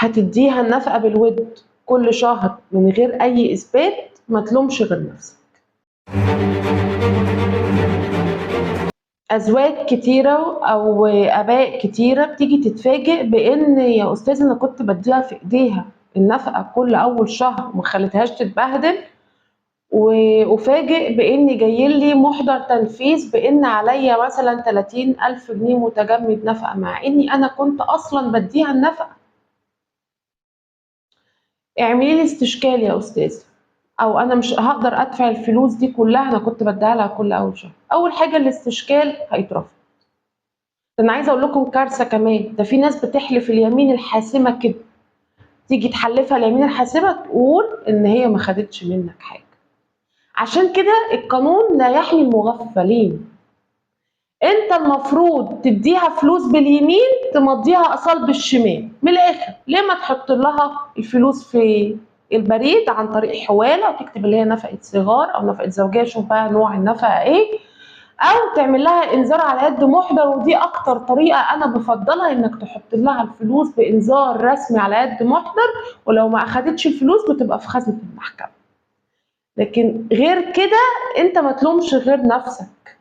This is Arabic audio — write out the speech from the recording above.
هتديها النفقة بالود كل شهر من غير أي إثبات، ما تلومش غير نفسك. أزواج كتيرة أو آباء كتيرة بتيجي تتفاجئ بإن يا أستاذ أنا كنت بديها في إيديها النفقة كل أول شهر وما خليتهاش تتبهدل، وأفاجئ بإن جايلي محضر تنفيذ بإن عليا مثلا 30,000 جنيه متجمد نفقة، مع إني أنا كنت أصلا بديها النفقة. اعملي لي استشكال يا أستاذ، أو أنا مش هقدر أدفع الفلوس دي كلها، أنا كنت بديها لها كل أول شهر. أول حاجة الاستشكال هيترفض. أنا عايزة أقول لكم كارثة كمان، ده في ناس بتحلف اليمين الحاسمة كده، تيجي تحلفها اليمين الحاسمة تقول إن هي ما خدتش منك حاجة. عشان كده القانون لا يحمي المغفلين. انت المفروض تديها فلوس باليمين تمضيها اصال بالشمال، من الاخر. ليه ما تحط لها الفلوس في البريد عن طريق حواله وتكتب اللي هي نفقه صغار او نفقه زوجيه، شوف بقى نوع النفقه ايه، او تعمل لها انذار على يد محضر. ودي اكتر طريقه انا بفضلها، انك تحط لها الفلوس بانذار رسمي على يد محضر، ولو ما اخدتش الفلوس بتبقى في خزنه المحكمه. لكن غير كده انت ما تلومش غير نفسك.